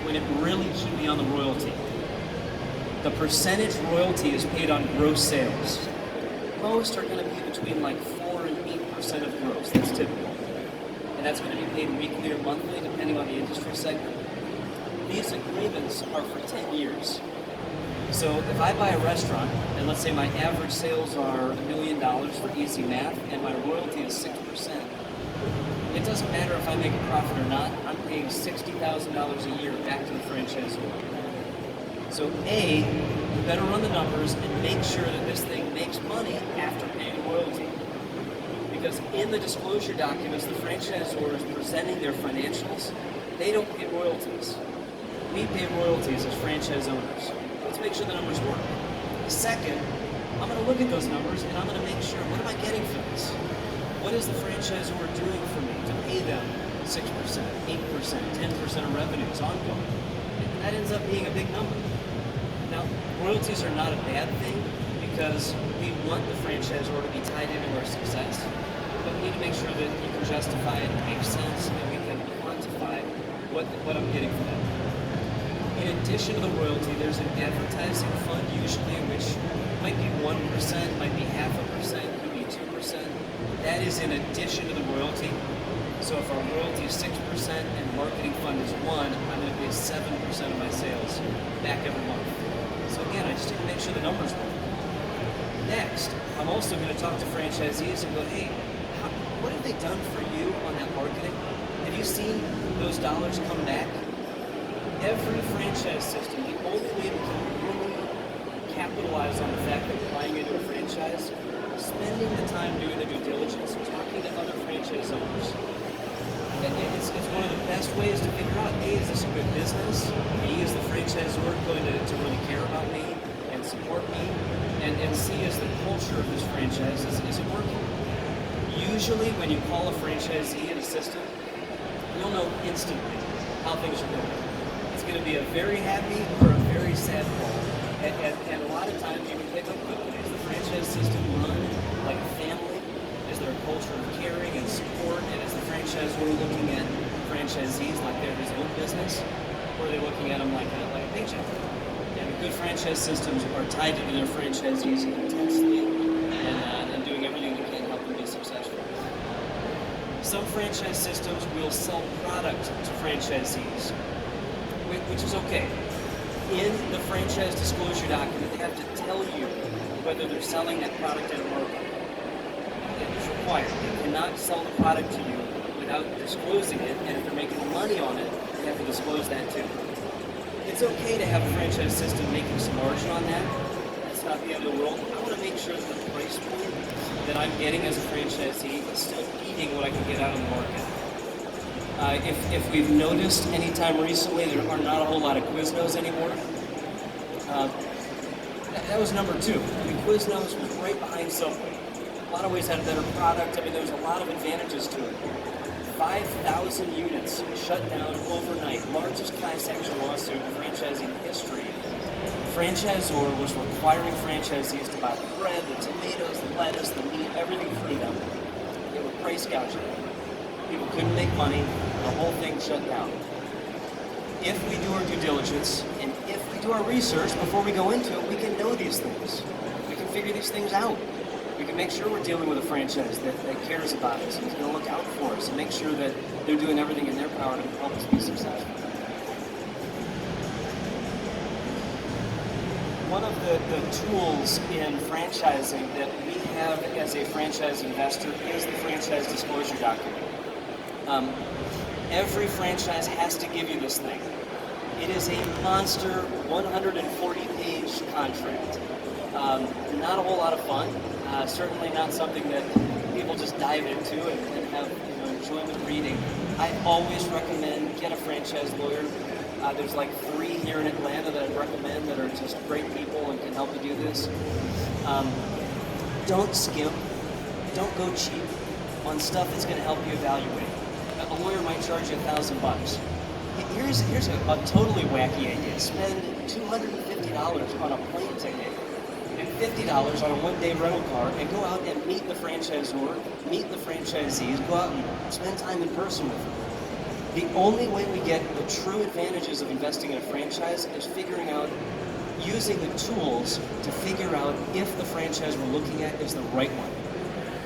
when it really should be on the royalty. The percentage royalty is paid on gross sales. Most are going to be between like 4 and 8% of gross. That's typical. And that's going to be paid weekly or monthly, depending on the industry segment. These agreements are for 10 years. So if I buy a restaurant, and let's say my average sales are $1 million for easy math, and my royalty is 6%, it doesn't matter if I make a profit or not, I'm paying $60,000 a year back to the franchisor. So A, you better run the numbers and make sure that this thing makes money after paying royalty. Because in the disclosure documents, the franchisor is presenting their financials. They don't pay royalties. We pay royalties as franchise owners. Let's make sure the numbers work. Second, I'm going to look at those numbers and I'm going to make sure, what am I getting for this? What is the franchisor doing for me to pay them 6%, 8%, 10% of revenues ongoing? And that ends up being a big number. Now, royalties are not a bad thing because we want the franchisor to be tied into our success, but we need to make sure that you can justify it, it makes sense, and we can quantify what I'm getting for that. In addition to the royalty, there's an advertising fund usually, which might be 1%, might be 0.5%, could be 2%. That is in addition to the royalty. So if our royalty is 6% and marketing fund is 1, I'm going to pay 7% of my sales back every month. So again, I just need to make sure the numbers work. Next, I'm also going to talk to franchisees and go, hey, what have they done for you on that marketing? Have you seen those dollars come back? Every franchise system, the only way we can really capitalize on the fact that we're buying into a franchise, spending the time doing the due diligence, talking to other franchise owners. It's one of the best ways to figure out, A, is this a good business? B, is the franchisor going to really care about me and support me? And C, is the culture of this franchise, is it working? Usually when you call a franchisee in a system, you'll know instantly how things are going. It's going to be a very happy or a very sad call. And a lot of times you can pick up quickly. Is the franchise system run like a family? Is there a culture of caring and support? And is the franchisor looking at franchisees like they're his own business? Or are they looking at them like a paycheck? And good franchise systems are tied to their franchisees intensely and doing everything they can to help them be successful. Some franchise systems will sell product to franchisees, which is okay. In the franchise disclosure document, they have to tell you whether they're selling that product at a market. It's required. They cannot sell the product to you without disclosing it, and if they're making money on it, they have to disclose that too. It's okay to have a franchise system making some margin on that. That's not the end of the world. I want to make sure that the price point that I'm getting as a franchisee is still beating what I can get out of the market. If we've noticed any time recently, there are not a whole lot of Quiznos anymore. That was number 2. I mean, Quiznos was right behind Subway. A lot of ways had a better product. I mean, there was a lot of advantages to it. 5,000 units shut down overnight. Largest class action lawsuit in franchising history. The franchisor was requiring franchisees to buy the bread, the tomatoes, the lettuce, the meat, everything through them. They were price gouging. People couldn't make money. The whole thing shut down. If we do our due diligence and if we do our research before we go into it, we can know these things. We can figure these things out. We can make sure we're dealing with a franchise that cares about us and is going to look out for us and make sure that they're doing everything in their power to help us be successful. One of the tools in franchising that we have as a franchise investor is the franchise disclosure document. Every franchise has to give you this thing. It is a monster 140-page contract. Not a whole lot of fun. Certainly not something that people just dive into and have enjoyment reading. I always recommend get a franchise lawyer. There's like 3 here in Atlanta that I recommend that are just great people and can help you do this. Don't skimp. Don't go cheap on stuff that's going to help you evaluate. A lawyer might charge you $1,000. Here's a totally wacky idea. Spend $250 on a plane ticket and $50 on a one-day rental car and go out and meet the franchisor, meet the franchisees, go out and spend time in person with them. The only way we get the true advantages of investing in a franchise is figuring out, using the tools to figure out if the franchise we're looking at is the right one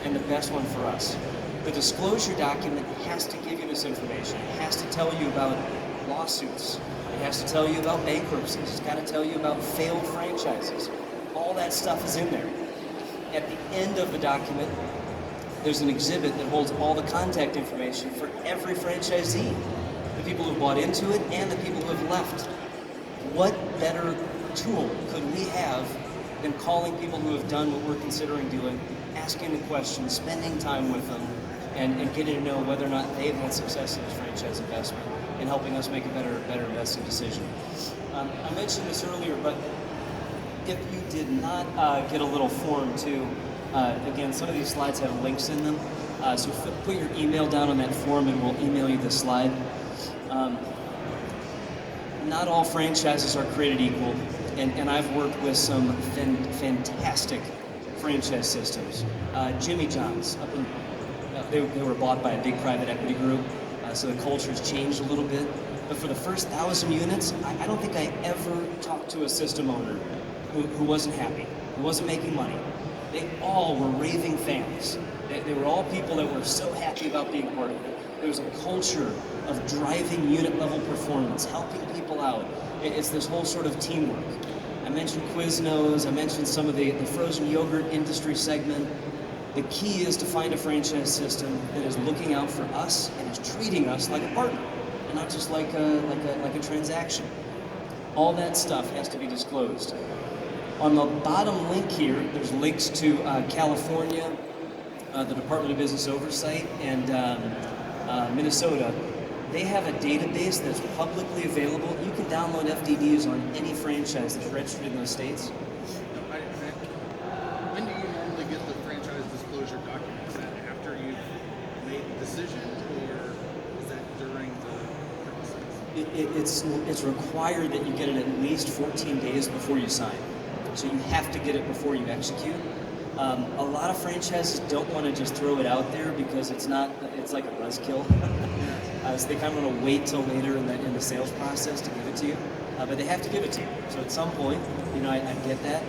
and the best one for us. The disclosure document has to give you this information. It has to tell you about lawsuits. It has to tell you about bankruptcies. It's got to tell you about failed franchises. All that stuff is in there. At the end of the document, there's an exhibit that holds all the contact information for every franchisee, the people who bought into it and the people who have left. What better tool could we have than calling people who have done what we're considering doing, asking the questions, spending time with them, and getting to know whether or not they've had success in this franchise investment and helping us make a better investing decision. I mentioned this earlier, but if you did not get a little form too, again, some of these slides have links in them, so put your email down on that form and we'll email you the slide. Not all franchises are created equal, and I've worked with some fantastic franchise systems. Jimmy John's, they were bought by a big private equity group, so the culture's changed a little bit. But for the first 1,000 units, I don't think I ever talked to a system owner who wasn't happy, who wasn't making money. They all were raving fans. They were all people that were so happy about being part of it. There was a culture of driving unit level performance, helping people out. It's this whole sort of teamwork. I mentioned Quiznos, I mentioned some of the frozen yogurt industry segment. The key is to find a franchise system that is looking out for us and is treating us like a partner, and not just like a transaction. All that stuff has to be disclosed. On the bottom link here, there's links to California, the Department of Business Oversight, and Minnesota. They have a database that's publicly available. You can download FDDs on any franchise that's registered in those states. When do you normally get the franchise disclosure document? Is that after you've made the decision, or is that during the process? It's required that you get it at least 14 days before you sign. So you have to get it before you execute. A lot of franchises don't want to just throw it out there because it's like a buzzkill. So they kind of want to wait till later in the sales process to give it to you. But they have to give it to you. So at some point, I get that.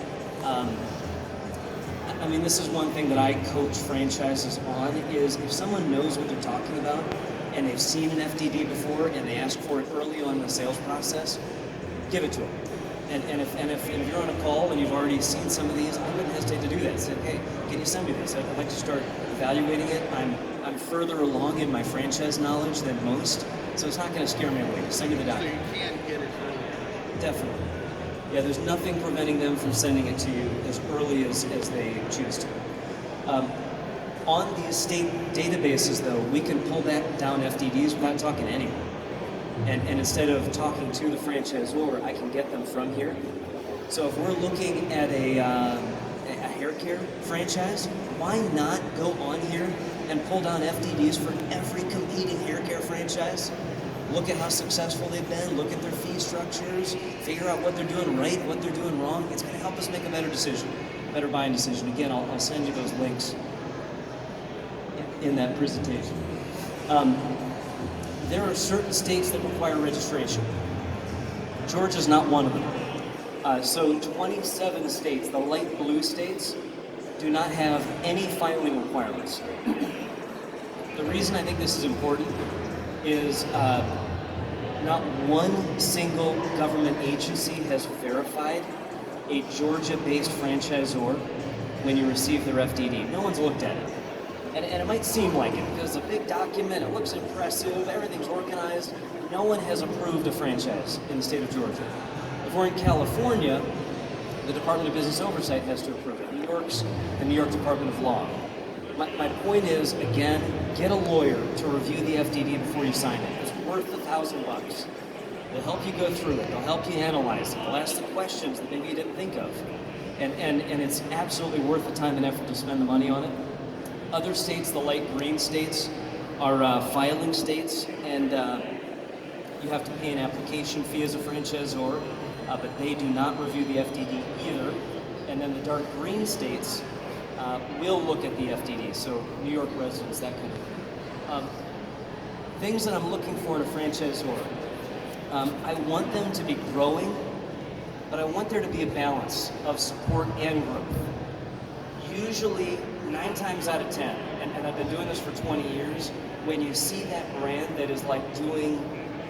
I mean, this is one thing that I coach franchises on, is if someone knows what they're talking about and they've seen an FDD before and they ask for it early on in the sales process, give it to them. And if you're on a call and you've already seen some of these, I wouldn't hesitate to do that. Say, hey, can you send me this? I'd like to start evaluating it. I'm further along in my franchise knowledge than most, so it's not going to scare me away. Just send me the document. So you can get it earlier. Definitely. Yeah, there's nothing preventing them from sending it to you as early as they choose to. On these state databases, though, we can pull back down FDDs without talking to anyone. And instead of talking to the franchisor, I can get them from here. So if we're looking at a hair care franchise, why not go on here and pull down FDDs for every competing hair care franchise? Look at how successful they've been, look at their fee structures, figure out what they're doing right, what they're doing wrong. It's going to help us make a better decision, better buying decision. Again, I'll send you those links in that presentation. There are certain states that require registration. Georgia's not one of them. So 27 states, the light blue states, do not have any filing requirements. The reason I think this is important is not one single government agency has verified a Georgia-based franchisor when you receive their FDD. No one's looked at it. And it might seem like it because it's a big document, it looks impressive, everything's organized. No one has approved a franchise in the state of Georgia. If we're in California, the Department of Business Oversight has to approve it. New York's the New York Department of Law. My point is, again, get a lawyer to review the FDD before you sign it. It's worth $1,000. They'll help you go through it. They'll help you analyze it. They'll ask the questions that maybe you didn't think of. And it's absolutely worth the time and effort to spend the money on it. Other states, the light green states, are filing states, and you have to pay an application fee as a franchisor, but they do not review the FDD either. And then the dark green states will look at the FDD, so New York residents, that kind of thing. things that I'm looking for in a franchisor. I want them to be growing, but I want there to be a balance of support and growth. Usually, 9 times out of 10, and I've been doing this for 20 years, when you see that brand that is like doing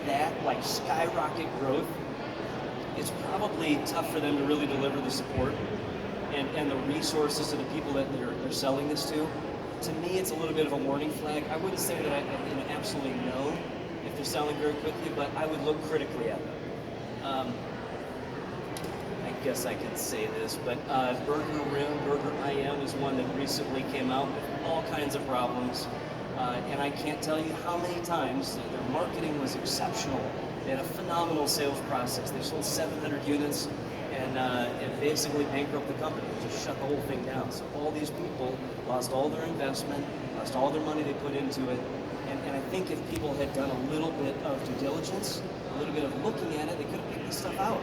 that, like skyrocket growth, it's probably tough for them to really deliver the support and the resources to the people that they're selling this to. To me, it's a little bit of a warning flag. I wouldn't say that I absolutely know if they're selling very quickly, but I would look critically at them. I guess I can say this, but Burger Rim, Burger IM is one that recently came out with all kinds of problems. And I can't tell you how many times their marketing was exceptional. They had a phenomenal sales process. They sold 700 units and basically bankrupted the company. Just shut the whole thing down. So all these people lost all their investment, lost all their money they put into it. And I think if people had done a little bit of due diligence, a little bit of looking at it, they could have picked this stuff out.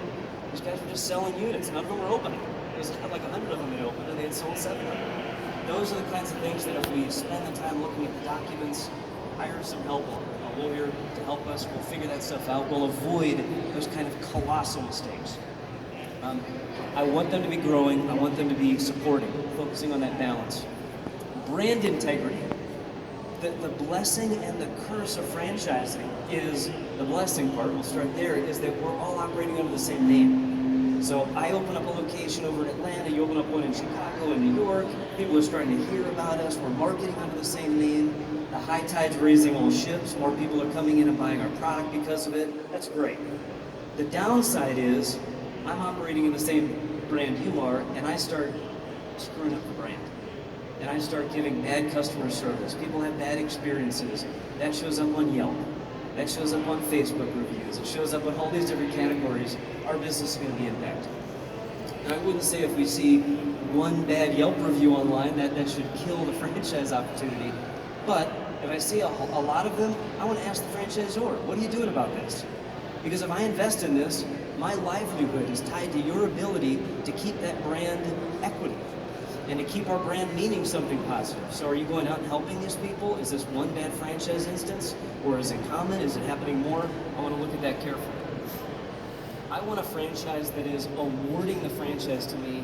These guys were just selling units. None of them were opening. There's like 100 of them that opened, and they had sold 700. Those are the kinds of things that if we spend the time looking at the documents, hire some help, a lawyer to help us, we'll figure that stuff out. We'll avoid those kind of colossal mistakes. I want them to be growing. I want them to be supporting, focusing on that balance. Brand integrity. The blessing and the curse of franchising is, the blessing part, we'll start there, is that we're all operating under the same name. So I open up a location over in Atlanta, you open up one in Chicago and New York, people are starting to hear about us, we're marketing under the same name, the high tide's raising all ships, more people are coming in and buying our product because of it, that's great. The downside is, I'm operating in the same brand you are, and I start screwing up the brand. And I start giving bad customer service. People have bad experiences. That shows up on Yelp. That shows up on Facebook reviews. It shows up in all these different categories. Our business is going to be impacted. And I wouldn't say if we see one bad Yelp review online that should kill the franchise opportunity. But if I see a lot of them, I want to ask the franchisor, what are you doing about this? Because if I invest in this, my livelihood is tied to your ability to keep that brand equity and to keep our brand meaning something positive. So are you going out and helping these people? Is this one bad franchise instance? Or is it common? Is it happening more? I want to look at that carefully. I want a franchise that is awarding the franchise to me,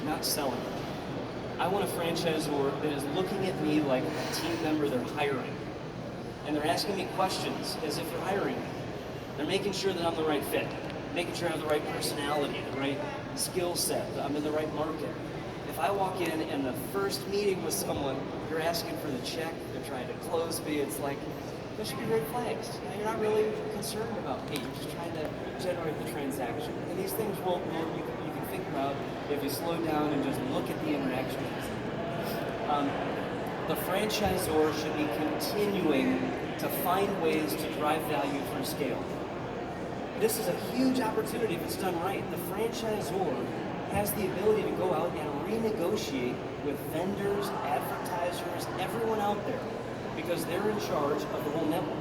not selling it. I want a franchisor that is looking at me like a team member they're hiring. And they're asking me questions as if they're hiring me. They're making sure that I'm the right fit, making sure I have the right personality, the right skill set, that I'm in the right market. If I walk in and the first meeting with someone, you're asking for the check, they're trying to close me, it's like, there should be red flags. You're not really concerned about me, you're just trying to generate the transaction. And these things you can think about if you slow down and just look at the interaction. The franchisor should be continuing to find ways to drive value through scale. This is a huge opportunity if it's done right. The franchisor has the ability to go out and renegotiate with vendors, advertisers, everyone out there, because they're in charge of the whole network.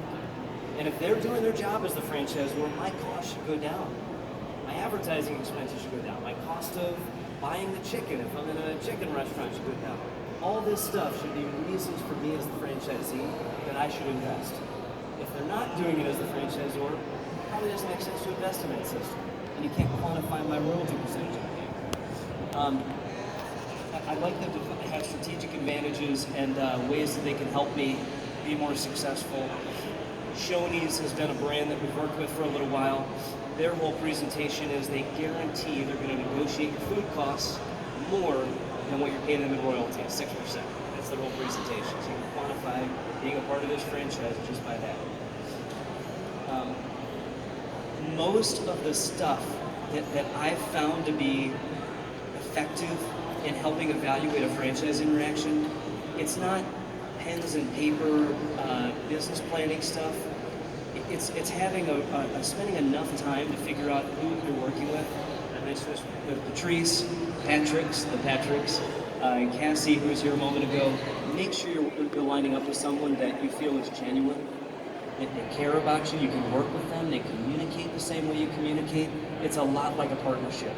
And if they're doing their job as the franchisor, my cost should go down. My advertising expenses should go down. My cost of buying the chicken, if I'm in a chicken restaurant, should go down. All this stuff should be reasons for me as the franchisee that I should invest. If they're not doing it as the franchisor, it probably doesn't make sense to invest in that system. And you can't quantify my royalty percentage. I'd like them to have strategic advantages and ways that they can help me be more successful. Shoney's has been a brand that we've worked with for a little while. Their whole presentation is they guarantee they're going to negotiate your food costs more than what you're paying them in royalty, 6%. That's their whole presentation. So you can quantify being a part of this franchise just by that. Most of the stuff that I've found to be effective in helping evaluate a franchise interaction, it's not pens and paper, business planning stuff. It's having spending enough time to figure out who you're working with. I mentioned this with Patrice, the Patricks, and Cassie, who was here a moment ago. Make sure you're lining up with someone that you feel is genuine, that they care about you, you can work with them, they communicate the same way you communicate. It's a lot like a partnership.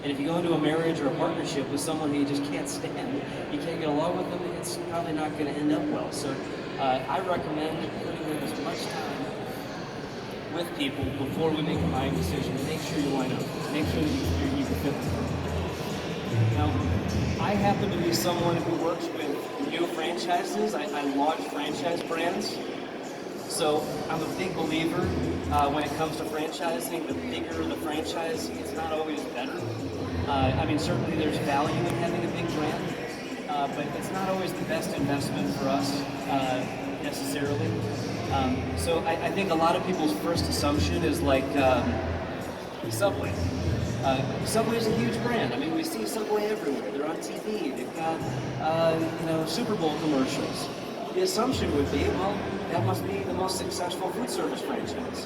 And if you go into a marriage or a partnership with someone who you just can't stand, you can't get along with them, it's probably not going to end up well. So I recommend putting in as much time with people before we make a buying decision to make sure you line up, make sure that you can fit with them. Now, I happen to be someone who works with new franchises. I launch franchise brands. So I'm a big believer when it comes to franchising. The bigger the franchise, it's not always better. I mean, certainly there's value in having a big brand, but it's not always the best investment for us necessarily. So I think a lot of people's first assumption is like Subway. Subway's a huge brand. I mean, we see Subway everywhere. They're on TV. They've got, Super Bowl commercials. The assumption would be, well, that must be the most successful food service franchise.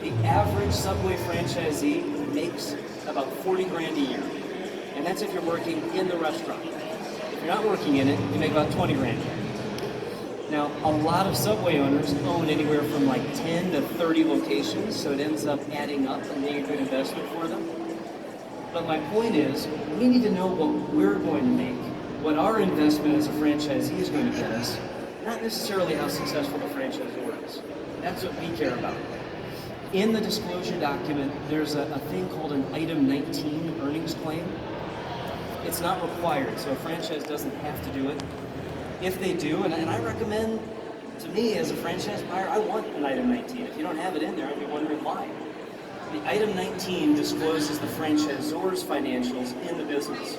The average Subway franchisee makes about 40 grand a year. And that's if you're working in the restaurant. If you're not working in it, you make about 20 grand a year. Now, a lot of Subway owners own anywhere from like 10 to 30 locations, so it ends up adding up and being a good investment for them. But my point is, we need to know what we're going to make, what our investment as a franchisee is going to get us, not necessarily how successful the franchisor is. That's what we care about. In the disclosure document, there's a thing called an Item 19 earnings claim. It's not required, so a franchise doesn't have to do it. If they do, and I recommend, to me as a franchise buyer, I want an Item 19. If you don't have it in there, I'd be wondering why. The Item 19 discloses the franchisor's financials in the business.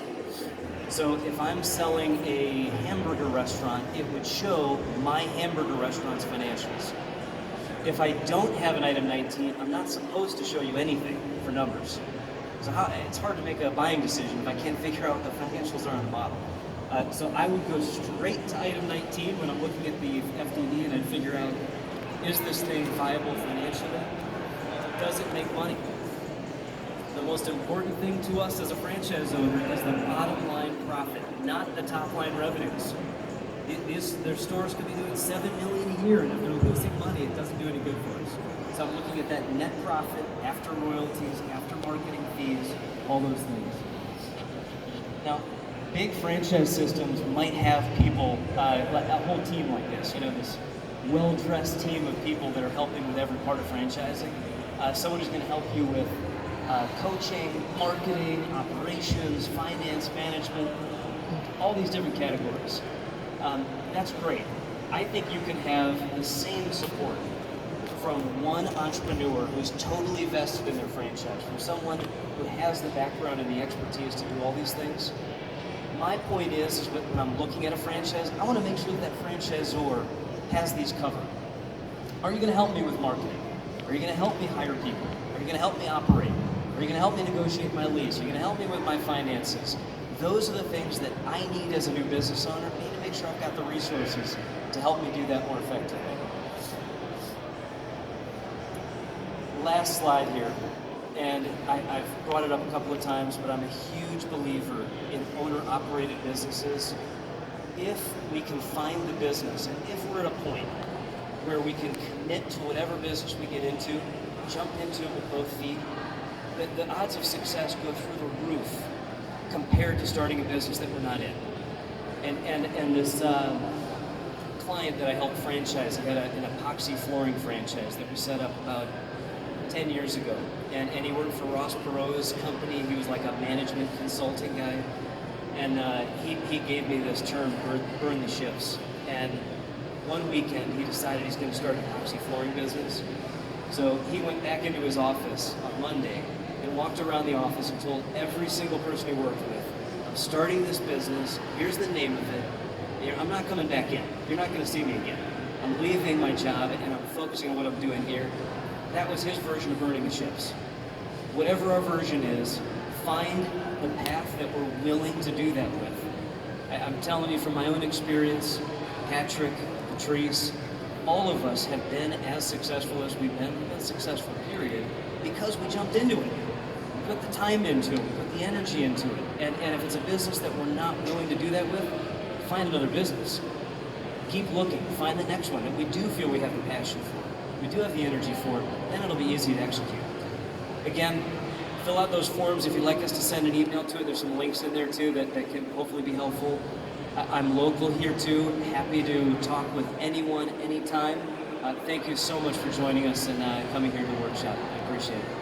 So if I'm selling a hamburger restaurant, it would show my hamburger restaurant's financials. If I don't have an Item 19, I'm not supposed to show you anything for numbers. So it's hard to make a buying decision if I can't figure out what the financials are on the bottom. So I would go straight to Item 19 when I'm looking at the FDD and I'd figure out, is this thing viable financially? Does it make money? The most important thing to us as a franchise owner is the bottom line profit, not the top line revenues. Their stores could be doing $7 million a year, and if they're losing money, it doesn't do any good for us. So I'm looking at that net profit after royalties, after marketing fees, all those things. Now, big franchise systems might have people, a whole team like this, this well-dressed team of people that are helping with every part of franchising. Someone who's going to help you with coaching, marketing, operations, finance, management, all these different categories. That's great. I think you can have the same support from one entrepreneur who's totally vested in their franchise, from someone who has the background and the expertise to do all these things. My point is when I'm looking at a franchise, I want to make sure that franchisor has these covered. Are you going to help me with marketing? Are you going to help me hire people? Are you going to help me operate? Are you going to help me negotiate my lease? Are you going to help me with my finances? Those are the things that I need as a new business owner. I need to make sure I've got the resources to help me do that more effectively. Last slide here, and I've brought it up a couple of times, but I'm a huge believer in owner-operated businesses. If we can find the business, and if we're at a point where we can commit to whatever business we get into, jump into it with both feet, the odds of success go through the roof compared to starting a business that we're not in. And this client that I helped franchise, I had an epoxy flooring franchise that we set up about 10 years ago. And he worked for Ross Perot's company. He was like a management consulting guy. And he gave me this term, burn the ships. And one weekend, he decided he's going to start an epoxy flooring business. So he went back into his office on Monday and walked around the office and told every single person he worked with, I'm starting this business, here's the name of it, I'm not coming back in. You're not going to see me again. I'm leaving my job and I'm focusing on what I'm doing here. That was his version of burning the ships. Whatever our version is, find the path that we're willing to do that with. I'm telling you from my own experience, Patrick, Patrice, all of us have been as successful as we've been successful, period, because we jumped into it. We put the time into it, we put the energy into it. And if it's a business that we're not willing to do that with, find another business. Keep looking, find the next one that we do feel we have the passion for. We do have the energy for it, then it'll be easy to execute. Again, fill out those forms if you'd like us to send an email to it. There's some links in there too that can hopefully be helpful. I'm local here too. Happy to talk with anyone, anytime. Thank you so much for joining us and coming here to the workshop. I appreciate it.